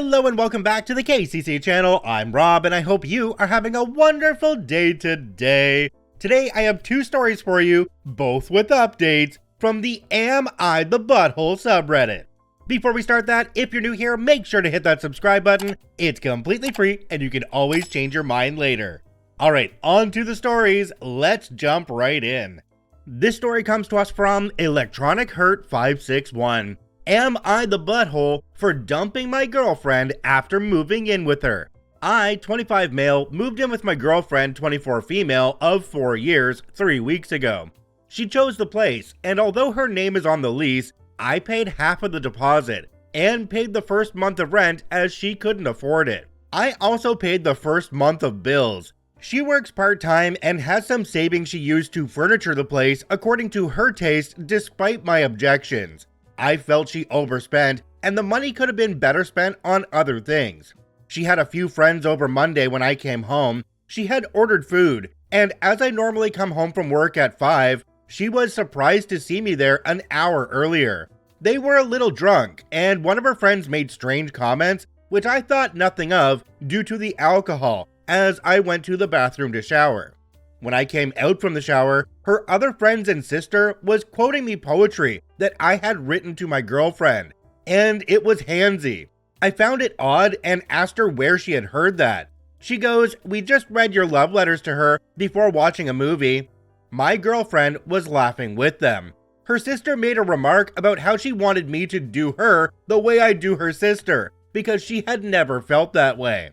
Hello and welcome back to the KCC channel. I'm Rob and I hope you are having a wonderful day today. Today I have two stories for you, both with updates from the AmITheA subreddit. Before we start that, if you're new here, make sure to hit that subscribe button. It's completely free and you can always change your mind later. Alright, on to the stories. Let's jump right in. This story comes to us from Electronic Hurt 561. Am I the butthole for dumping my girlfriend after moving in with her? I, 25 male, moved in with my girlfriend, 24 female, of 4 years, 3 weeks ago. She chose the place, and although her name is on the lease, I paid half of the deposit, and paid the first month of rent as she couldn't afford it. I also paid the first month of bills. She works part-time and has some savings she used to furniture the place according to her taste despite my objections. I felt she overspent, and the money could have been better spent on other things. She had a few friends over Monday when I came home. She had ordered food, and as I normally come home from work at 5, she was surprised to see me there an hour earlier. They were a little drunk, and one of her friends made strange comments, which I thought nothing of due to the alcohol, as I went to the bathroom to shower. When I came out from the shower, her other friends and sister was quoting me poetry that I had written to my girlfriend, and it was handsy. I found it odd and asked her where she had heard that. She goes, "We just read your love letters to her before watching a movie." My girlfriend was laughing with them. Her sister made a remark about how she wanted me to do her the way I do her sister, because she had never felt that way.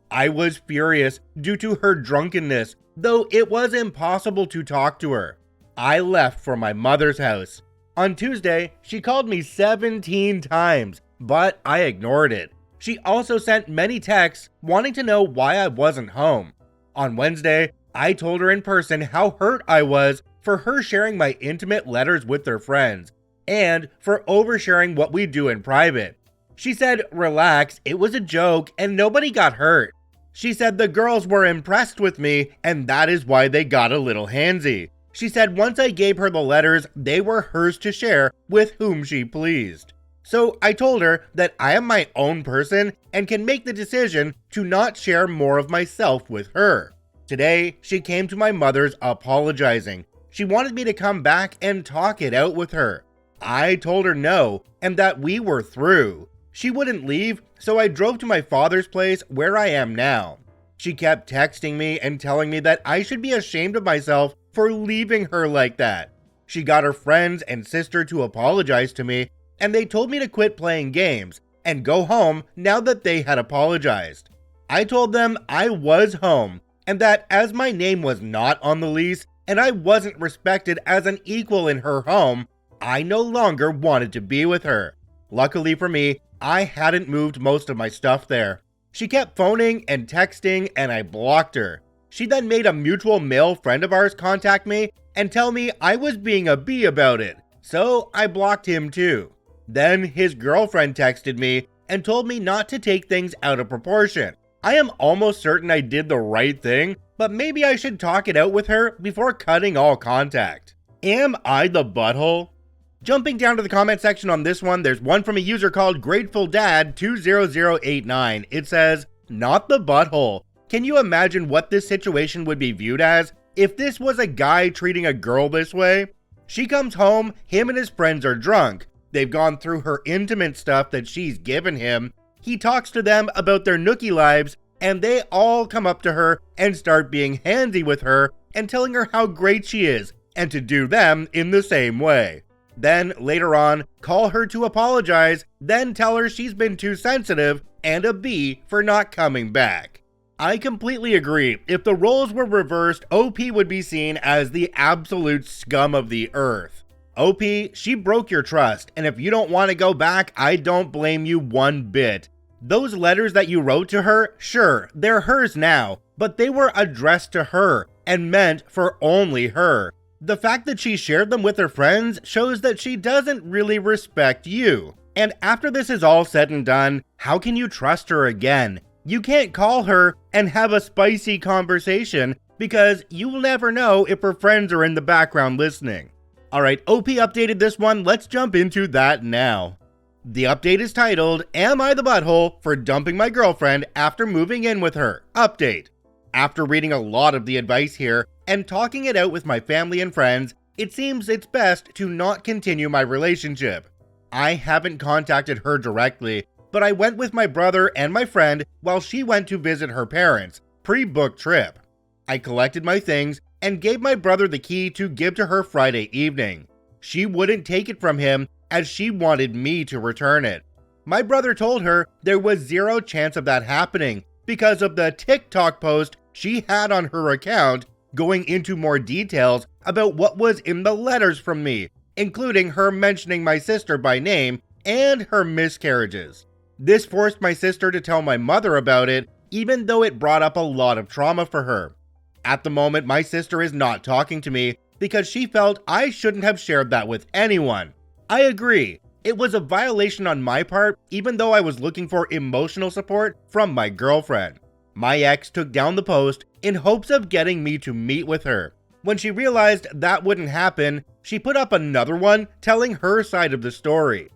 I was furious due to her drunkenness, though it was impossible to talk to her. I left for my mother's house. On Tuesday, she called me 17 times, but I ignored it. She also sent many texts wanting to know why I wasn't home. On Wednesday, I told her in person how hurt I was for her sharing my intimate letters with their friends, and for oversharing what we do in private. She said, "Relax, it was a joke and nobody got hurt." She said the girls were impressed with me and that is why they got a little handsy. She said once I gave her the letters, they were hers to share with whom she pleased. So I told her that I am my own person and can make the decision to not share more of myself with her. Today, she came to my mother's apologizing. She wanted me to come back and talk it out with her. I told her no, and that we were through. She wouldn't leave, so I drove to my father's place where I am now. She kept texting me and telling me that I should be ashamed of myself for leaving her like that. She got her friends and sister to apologize to me, and they told me to quit playing games and go home now that they had apologized. I told them I was home, and that as my name was not on the lease, and I wasn't respected as an equal in her home, I no longer wanted to be with her. Luckily for me, I hadn't moved most of my stuff there. She kept phoning and texting and I blocked her. She then made a mutual male friend of ours contact me and tell me I was being a bee about it, so I blocked him too. Then his girlfriend texted me and told me not to take things out of proportion. I am almost certain I did the right thing, but maybe I should talk it out with her before cutting all contact. Am I the butthole? Jumping down to the comment section on this one, there's one from a user called GratefulDad20089. It says, "Not the butthole. Can you imagine what this situation would be viewed as if this was a guy treating a girl this way? She comes home, him and his friends are drunk. They've gone through her intimate stuff that she's given him. He talks to them about their nookie lives, and they all come up to her and start being handsy with her and telling her how great she is, and to do them in the same way. Then, later on, call her to apologize, then tell her she's been too sensitive and a B for not coming back." I completely agree. If the roles were reversed, OP would be seen as the absolute scum of the earth. OP, she broke your trust, and if you don't want to go back, I don't blame you one bit. Those letters that you wrote to her, sure, they're hers now, but they were addressed to her and meant for only her. The fact that she shared them with her friends shows that she doesn't really respect you. And after this is all said and done, how can you trust her again? You can't call her and have a spicy conversation because you'll never know if her friends are in the background listening. Alright, OP updated this one, let's jump into that now. The update is titled, Am I the Butthole for Dumping My Girlfriend After Moving In With Her? Update. After reading a lot of the advice here and talking it out with my family and friends, it seems it's best to not continue my relationship. I haven't contacted her directly, but I went with my brother and my friend while she went to visit her parents, pre-booked trip. I collected my things and gave my brother the key to give to her Friday evening. She wouldn't take it from him as she wanted me to return it. My brother told her there was zero chance of that happening because of the TikTok post she had on her account going into more details about what was in the letters from me, including her mentioning my sister by name and her miscarriages. This forced my sister to tell my mother about it, even though it brought up a lot of trauma for her. At the moment, my sister is not talking to me because she felt I shouldn't have shared that with anyone. I agree. It was a violation on my part, even though I was looking for emotional support from my girlfriend. My ex took down the post in hopes of getting me to meet with her. When she realized that wouldn't happen, she put up another one telling her side of the story.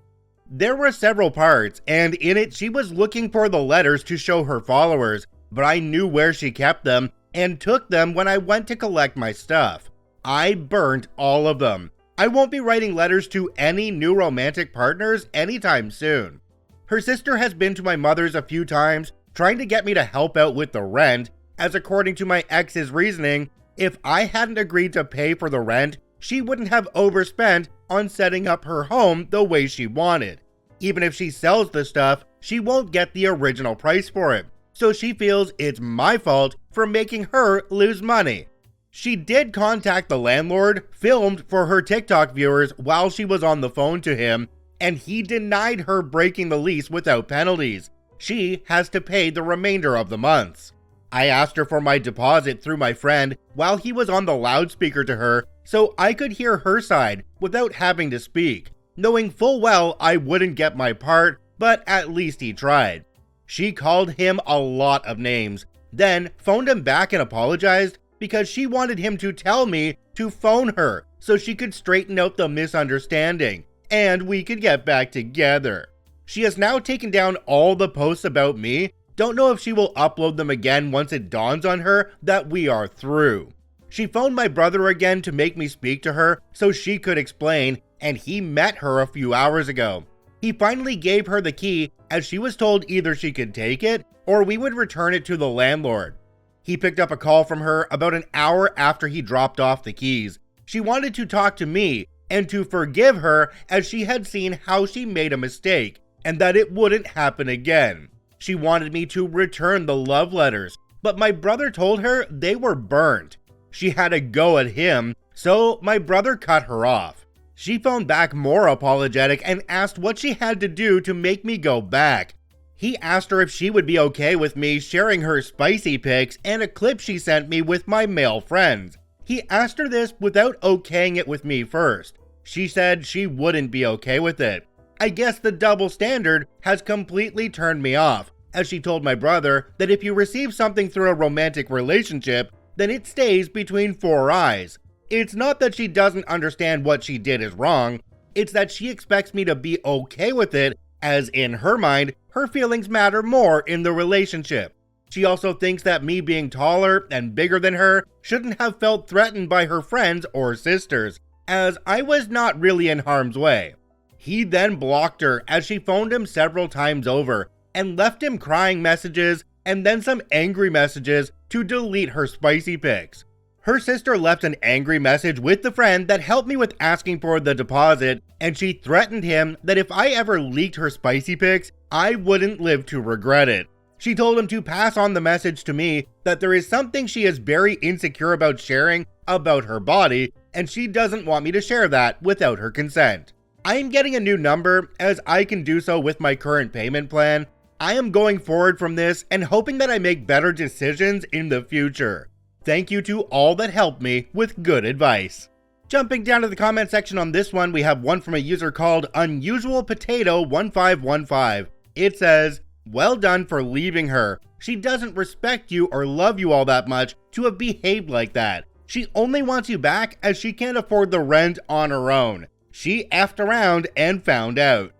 There were several parts, and in it she was looking for the letters to show her followers, but I knew where she kept them and took them when I went to collect my stuff. I burned all of them. I won't be writing letters to any new romantic partners anytime soon. Her sister has been to my mother's a few times, trying to get me to help out with the rent, as according to my ex's reasoning, if I hadn't agreed to pay for the rent, she wouldn't have overspent on setting up her home the way she wanted. Even if she sells the stuff, she won't get the original price for it, so she feels it's my fault for making her lose money. She did contact the landlord, filmed for her TikTok viewers while she was on the phone to him, and he denied her breaking the lease without penalties. She has to pay the remainder of the months. I asked her for my deposit through my friend while he was on the loudspeaker to her so I could hear her side without having to speak, knowing full well I wouldn't get my part, but at least he tried. She called him a lot of names, then phoned him back and apologized because she wanted him to tell me to phone her so she could straighten out the misunderstanding and we could get back together. She has now taken down all the posts about me. Don't know if she will upload them again once it dawns on her that we are through. She phoned my brother again to make me speak to her so she could explain, and he met her a few hours ago. He finally gave her the key as she was told either she could take it or we would return it to the landlord. He picked up a call from her about an hour after he dropped off the keys. She wanted to talk to me and to forgive her as she had seen how she made a mistake and that it wouldn't happen again. She wanted me to return the love letters, but my brother told her they were burnt. She had a go at him, so my brother cut her off. She phoned back more apologetic and asked what she had to do to make me go back. He asked her if she would be okay with me sharing her spicy pics and a clip she sent me with my male friends. He asked her this without okaying it with me first. She said she wouldn't be okay with it. I guess the double standard has completely turned me off, as she told my brother that if you receive something through a romantic relationship, then it stays between four eyes. It's not that she doesn't understand what she did is wrong, it's that she expects me to be okay with it, as in her mind, her feelings matter more in the relationship. She also thinks that me being taller and bigger than her shouldn't have felt threatened by her friends or sisters, as I was not really in harm's way. He then blocked her as she phoned him several times over and left him crying messages and then some angry messages to delete her spicy pics. Her sister left an angry message with the friend that helped me with asking for the deposit, and she threatened him that if I ever leaked her spicy pics, I wouldn't live to regret it. She told him to pass on the message to me that there is something she is very insecure about sharing about her body, and she doesn't want me to share that without her consent. I am getting a new number as I can do so with my current payment plan. I am going forward from this and hoping that I make better decisions in the future. Thank you to all that helped me with good advice. Jumping down to the comment section on this one, we have one from a user called Unusual Potato 1515. It says, "Well done for leaving her. She doesn't respect you or love you all that much to have behaved like that. She only wants you back as she can't afford the rent on her own. She effed around and found out."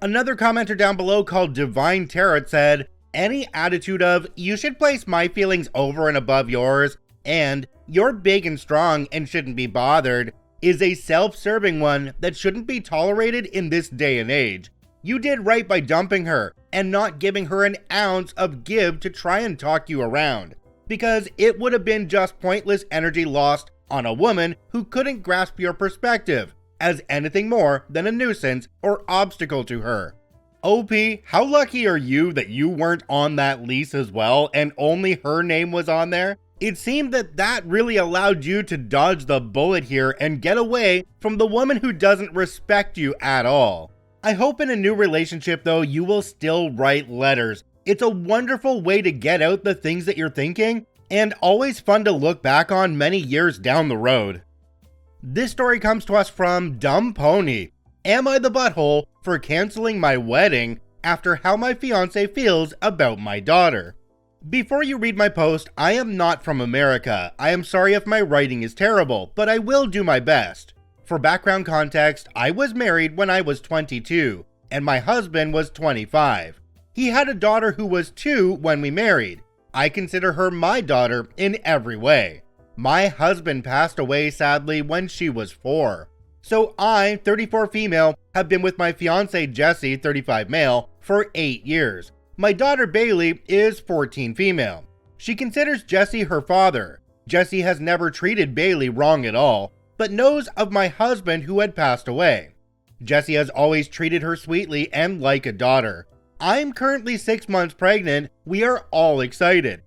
Another commenter down below called Divine Tarot said, any attitude of, you should place my feelings over and above yours, and you're big and strong and shouldn't be bothered, is a self-serving one that shouldn't be tolerated in this day and age. You did right by dumping her and not giving her an ounce of give to try and talk you around, because it would have been just pointless energy lost on a woman who couldn't grasp your perspective as anything more than a nuisance or obstacle to her. OP, how lucky are you that you weren't on that lease as well and only her name was on there? It seemed that really allowed you to dodge the bullet here and get away from the woman who doesn't respect you at all. I hope in a new relationship though, you will still write letters. It's a wonderful way to get out the things that you're thinking, and always fun to look back on many years down the road. This story comes to us from Dumb Pony. Am I the butthole for canceling my wedding after how my fiance feels about my daughter? Before you read my post, I am not from America. I am sorry if my writing is terrible, but I will do my best. For background context, I was married when I was 22, and my husband was 25. He had a daughter who was 2 when we married. I consider her my daughter in every way. My husband passed away sadly when she was 4. So I, 34 female, have been with my fiance Jesse, 35 male, for 8 years. My daughter Bailey is 14 female. She considers Jesse her father. Jesse has never treated Bailey wrong at all, but knows of my husband who had passed away. Jesse has always treated her sweetly and like a daughter. I'm currently 6 months pregnant. We are all excited.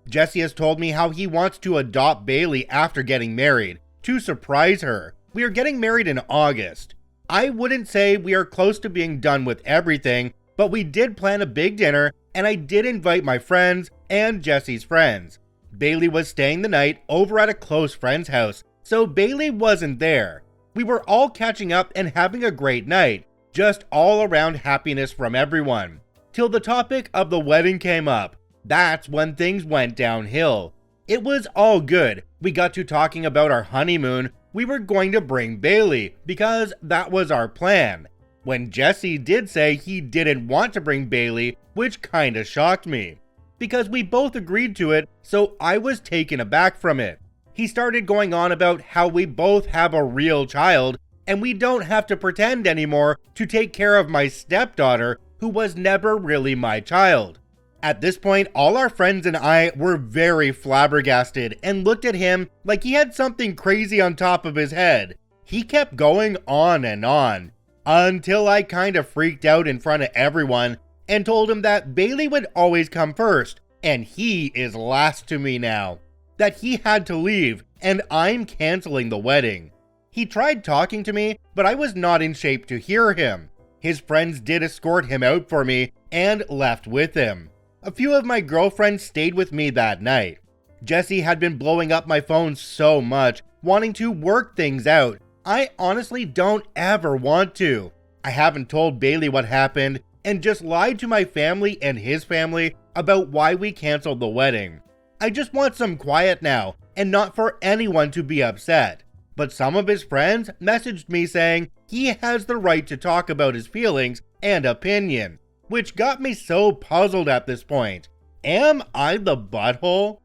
Jesse has told me how he wants to adopt Bailey after getting married, to surprise her. We are getting married in August. I wouldn't say we are close to being done with everything, but we did plan a big dinner, and I did invite my friends and Jesse's friends. Bailey was staying the night over at a close friend's house, so Bailey wasn't there. We were all catching up and having a great night, just all around happiness from everyone. Till the topic of the wedding came up. That's when things went downhill. It was all good. We got to talking about our honeymoon. We were going to bring Bailey, because that was our plan. When Jesse did say he didn't want to bring Bailey, which kinda shocked me, because we both agreed to it, so I was taken aback from it. He started going on about how we both have a real child, and we don't have to pretend anymore to take care of my stepdaughter, who was never really my child. At this point, all our friends and I were very flabbergasted and looked at him like he had something crazy on top of his head. He kept going on and on, until I kind of freaked out in front of everyone and told him that Bailey would always come first, and he is last to me now. That he had to leave, and I'm canceling the wedding. He tried talking to me, but I was not in shape to hear him. His friends did escort him out for me and left with him. A few of my girlfriends stayed with me that night. Jesse had been blowing up my phone so much, wanting to work things out. I honestly don't ever want to. I haven't told Bailey what happened and just lied to my family and his family about why we canceled the wedding. I just want some quiet now and not for anyone to be upset. But some of his friends messaged me saying he has the right to talk about his feelings and opinion, which got me so puzzled at this point. Am I the butthole?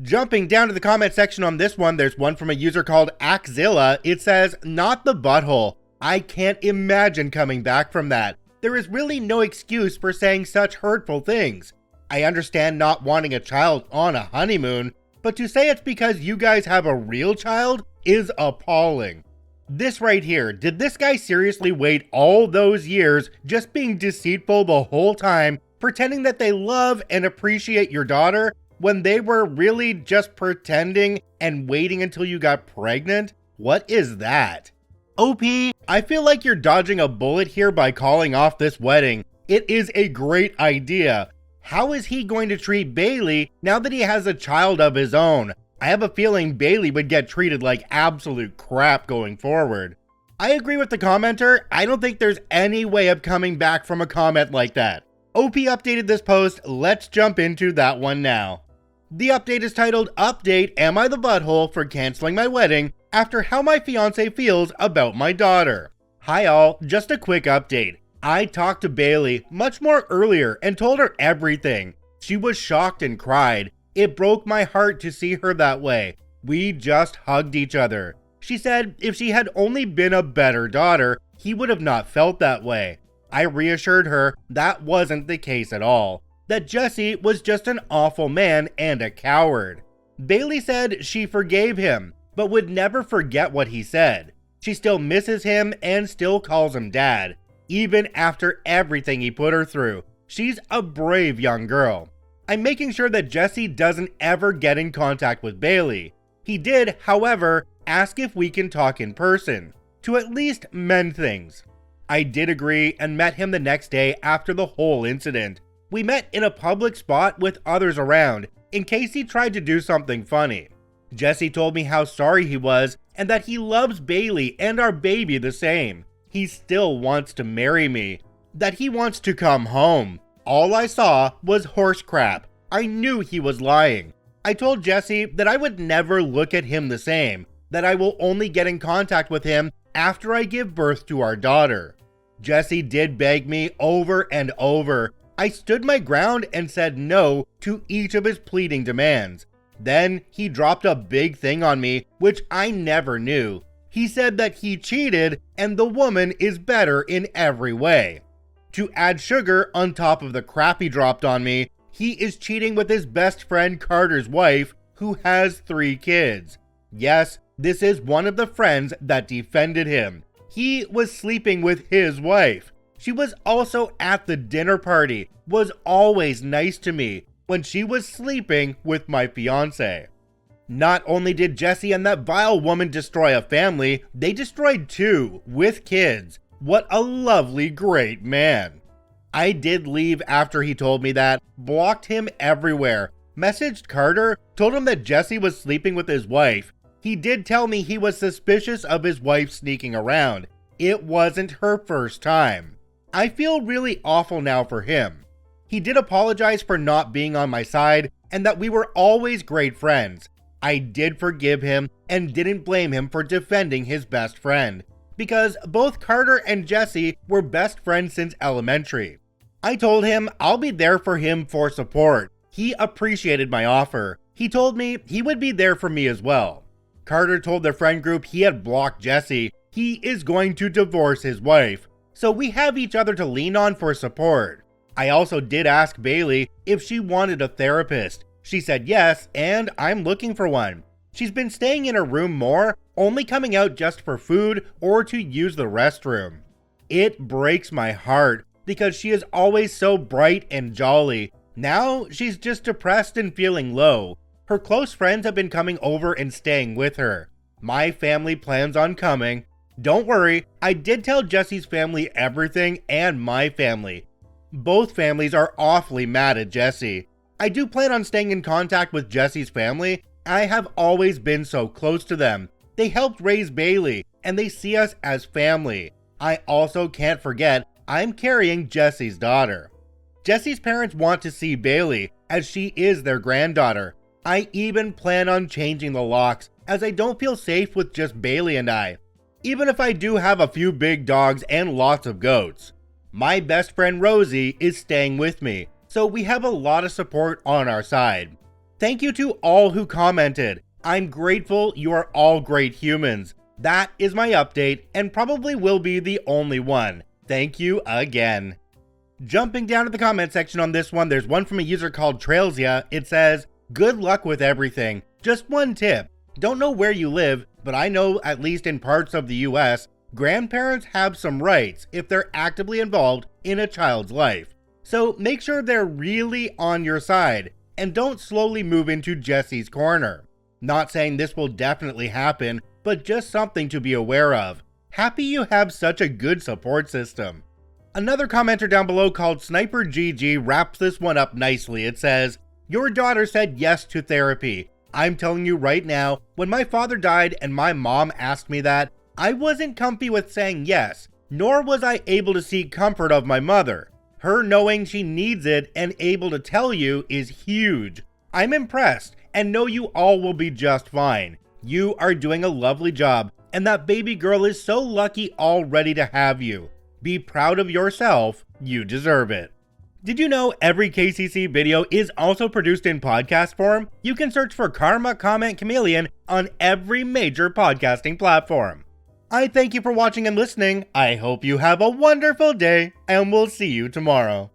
Jumping down to the comment section on this one, there's one from a user called AmITheA. It says, not the butthole. I can't imagine coming back from that. There is really no excuse for saying such hurtful things. I understand not wanting a child on a honeymoon, but to say it's because you guys have a real child is appalling. This right here, did this guy seriously wait all those years just being deceitful the whole time, pretending that they love and appreciate your daughter when they were really just pretending and waiting until you got pregnant? What is that? OP, I feel like you're dodging a bullet here by calling off this wedding. It is a great idea. How is he going to treat Bailey now that he has a child of his own? I have a feeling Bailey would get treated like absolute crap going forward. I agree with the commenter. I don't think there's any way of coming back from a comment like that. OP updated this post. Let's jump into that one now. The update is titled, Update, Am I the Butthole for Canceling My Wedding After How My Fiance Feels About My Daughter? Hi all, just a quick update. I talked to Bailey much more earlier and told her everything. She was shocked and cried. It broke my heart to see her that way. We just hugged each other. She said if she had only been a better daughter, he would have not felt that way. I reassured her that wasn't the case at all, that Jesse was just an awful man and a coward. Bailey said she forgave him, but would never forget what he said. She still misses him and still calls him dad, even after everything he put her through. She's a brave young girl. I'm making sure that Jesse doesn't ever get in contact with Bailey. He did, however, ask if we can talk in person, to at least mend things. I did agree and met him the next day after the whole incident. We met in a public spot with others around, in case he tried to do something funny. Jesse told me how sorry he was and that he loves Bailey and our baby the same. He still wants to marry me, that he wants to come home. All I saw was horse crap. I knew he was lying. I told Jesse that I would never look at him the same, that I will only get in contact with him after I give birth to our daughter. Jesse did beg me over and over. I stood my ground and said no to each of his pleading demands. Then he dropped a big thing on me, which I never knew. He said that he cheated and the woman is better in every way. To add sugar on top of the crap he dropped on me, he is cheating with his best friend Carter's wife, who has 3 kids. Yes, this is one of the friends that defended him. He was sleeping with his wife. She was also at the dinner party, was always nice to me when she was sleeping with my fiance. Not only did Jesse and that vile woman destroy a family, they destroyed 2 with kids. What a lovely, great man. I did leave after he told me that, blocked him everywhere, messaged Carter, told him that Jesse was sleeping with his wife. He did tell me he was suspicious of his wife sneaking around. It wasn't her first time. I feel really awful now for him. He did apologize for not being on my side and that we were always great friends. I did forgive him and didn't blame him for defending his best friend, because both Carter and Jesse were best friends since elementary. I told him I'll be there for him for support. He appreciated my offer. He told me he would be there for me as well. Carter told their friend group he had blocked Jesse. He is going to divorce his wife, so we have each other to lean on for support. I also did ask Bailey if she wanted a therapist. She said yes, and I'm looking for one. She's been staying in her room more, only coming out just for food or to use the restroom. It breaks my heart because she is always so bright and jolly. Now she's just depressed and feeling low. Her close friends have been coming over and staying with her. My family plans on coming. Don't worry, I did tell Jesse's family everything and my family. Both families are awfully mad at Jesse. I do plan on staying in contact with Jesse's family. I have always been so close to them. They helped raise Bailey, and they see us as family. I also can't forget I'm carrying Jesse's daughter. Jesse's parents want to see Bailey, as she is their granddaughter. I even plan on changing the locks, as I don't feel safe with just Bailey and I, even if I do have a few big dogs and lots of goats. My best friend Rosie is staying with me, so we have a lot of support on our side. Thank you to all who commented. I'm grateful you are all great humans. That is my update and probably will be the only one. Thank you again. Jumping down to the comment section on this one, there's one from a user called Trailsia. It says, "Good luck with everything. Just one tip. Don't know where you live, but I know at least in parts of the US, grandparents have some rights if they're actively involved in a child's life. So make sure they're really on your side and don't slowly move into Jesse's corner. Not saying this will definitely happen, but just something to be aware of. Happy you have such a good support system." Another commenter down below called Sniper GG wraps this one up nicely. It says, "Your daughter said yes to therapy. I'm telling you right now, when my father died and my mom asked me that, I wasn't comfy with saying yes, nor was I able to seek comfort of my mother. Her knowing she needs it and able to tell you is huge. I'm impressed and know you all will be just fine. You are doing a lovely job, and that baby girl is so lucky already to have you. Be proud of yourself. You deserve it. Did you know every KCC video is also produced in podcast form? You can search for Karma Comment Chameleon on every major podcasting platform. I thank you for watching and listening. I hope you have a wonderful day, and we'll see you tomorrow.